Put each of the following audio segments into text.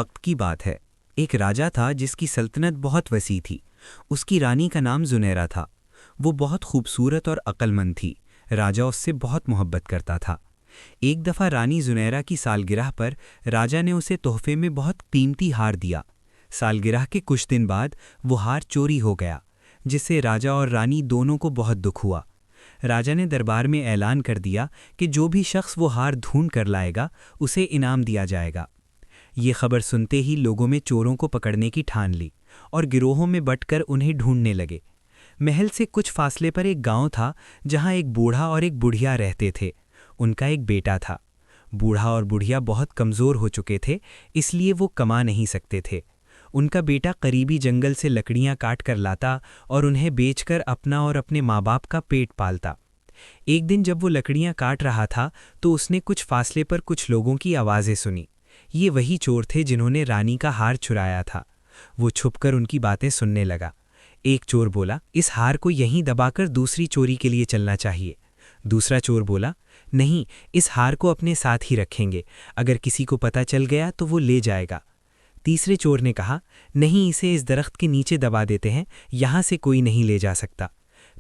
वक्त की बात है। एक राजा था जिसकी सल्तनत बहुत वसी थी। उसकी रानी का नाम जुनैरा था। वो बहुत खूबसूरत और अक्लमंद थी। राजा उससे बहुत मोहब्बत करता था। एक दफ़ा रानी जुनैरा की सालगिरह पर राजा ने उसे तोहफे में बहुत कीमती हार दिया। सालगिरह के कुछ दिन बाद वो हार चोरी हो गया, जिससे राजा और रानी दोनों को बहुत दुख हुआ। राजा ने दरबार में ऐलान कर दिया कि जो भी शख्स वो हार ढूंढ कर लाएगा उसे इनाम दिया जाएगा। ये खबर सुनते ही लोगों में चोरों को पकड़ने की ठान ली और गिरोहों में बंटकर उन्हें ढूंढने लगे। महल से कुछ फासले पर एक गांव था जहां एक बूढ़ा और एक बुढ़िया रहते थे। उनका एक बेटा था। बूढ़ा और बुढ़िया बहुत कमज़ोर हो चुके थे, इसलिए वो कमा नहीं सकते थे। उनका बेटा करीबी जंगल से लकड़ियां काट कर लाता और उन्हें बेचकर अपना और अपने माँ बाप का पेट पालता। एक दिन जब वो लकड़ियां काट रहा था तो उसने कुछ फासले पर कुछ लोगों की आवाज़ें सुनी। ये वही चोर थे जिन्होंने रानी का हार चुराया था। वो छुपकर उनकी बातें सुनने लगा। एक चोर बोला, इस हार को यहीं दबाकर दूसरी चोरी के लिए चलना चाहिए। दूसरा चोर बोला, नहीं, इस हार को अपने साथ ही रखेंगे, अगर किसी को पता चल गया तो वो ले जाएगा। तीसरे चोर ने कहा, नहीं, इसे इस दरख्त के नीचे दबा देते हैं, यहाँ से कोई नहीं ले जा सकता।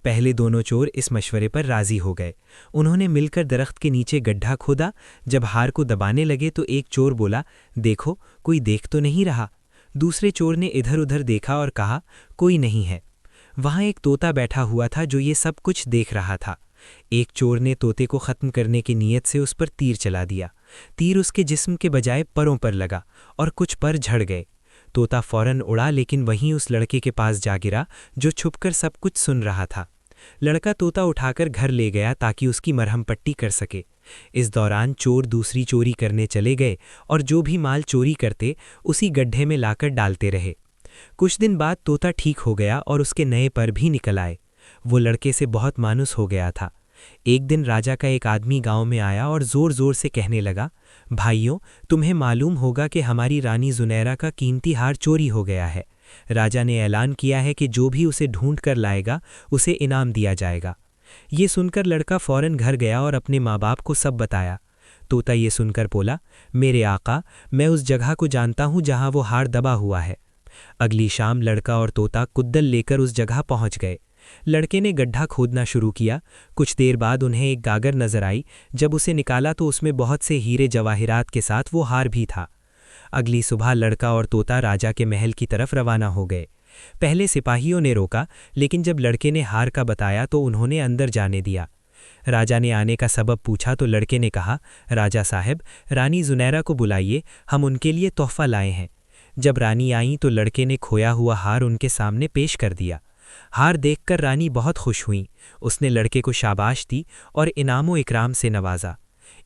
पहले दोनों चोर इस मशवरे पर राजी हो गए। उन्होंने मिलकर दरख्त के नीचे गड्ढा खोदा। जब हार को दबाने लगे तो एक चोर बोला, देखो, कोई देख तो नहीं रहा। दूसरे चोर ने इधर उधर देखा और कहा, कोई नहीं है। वहाँ एक तोता बैठा हुआ था जो ये सब कुछ देख रहा था। एक चोर ने तोते को ख़त्म करने की नीयत से उस पर तीर चला दिया। तीर उसके जिस्म के बजाय परों पर लगा और कुछ पर झड़ गए। तोता फौरन उड़ा, लेकिन वहीं उस लड़के के पास जा गिरा जो छुपकर सब कुछ सुन रहा था। लड़का तोता उठाकर घर ले गया ताकि उसकी मरहम पट्टी कर सके। इस दौरान चोर दूसरी चोरी करने चले गए और जो भी माल चोरी करते उसी गड्ढे में लाकर डालते रहे। कुछ दिन बाद तोता ठीक हो गया और उसके नए पर भी निकल आए। वो लड़के से बहुत मानुस हो गया था। एक दिन राजा का एक आदमी गांव में आया और ज़ोर ज़ोर से कहने लगा, भाइयों, तुम्हें मालूम होगा कि हमारी रानी जुनैरा का कीमती हार चोरी हो गया है। राजा ने ऐलान किया है कि जो भी उसे ढूंढ कर लाएगा उसे इनाम दिया जाएगा। ये सुनकर लड़का फ़ौरन घर गया और अपने माँ बाप को सब बताया। तोता ये सुनकर बोला, मेरे आका, मैं उस जगह को जानता हूँ जहाँ वो हार दबा हुआ है। अगली शाम लड़का और तोता कुद्दल लेकर उस जगह पहुँच गए। लड़के ने गड्ढा खोदना शुरू किया। कुछ देर बाद उन्हें एक गागर नजर आई। जब उसे निकाला तो उसमें बहुत से हीरे जवाहिरात के साथ वो हार भी था। अगली सुबह लड़का और तोता राजा के महल की तरफ रवाना हो गए। पहले सिपाहियों ने रोका, लेकिन जब लड़के ने हार का बताया तो उन्होंने अंदर जाने दिया। राजा ने आने का सबब पूछा तो लड़के ने कहा, राजा साहब, रानी जुनैरा को बुलाइए, हम उनके लिए तोहफा लाए हैं। जब रानी आई तो लड़के ने खोया हुआ हार उनके सामने पेश कर दिया। हार देखकर रानी बहुत खुश हुई। उसने लड़के को शाबाश दी और इनामो इकराम से नवाजा।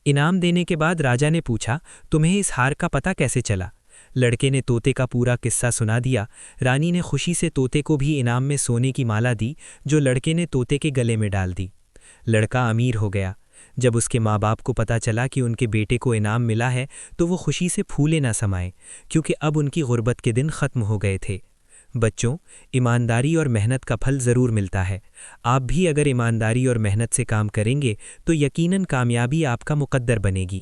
इनाम देने के बाद राजा ने पूछा, तुम्हें इस हार का पता कैसे चला? लड़के ने तोते का पूरा किस्सा सुना दिया। रानी ने खुशी से तोते को भी इनाम में सोने की माला दी, जो लड़के ने तोते के गले में डाल दी। लड़का अमीर हो गया। जब उसके माँ बाप को पता चला कि उनके बेटे को इनाम मिला है तो वो खुशी से फूले ना समाए, क्योंकि अब उनकी गुर्बत के दिन ख़त्म हो गए थे। बच्चों, ईमानदारी और मेहनत का फल ज़रूर मिलता है। आप भी अगर ईमानदारी और मेहनत से काम करेंगे तो यकीनन कामयाबी आपका मुक़द्दर बनेगी।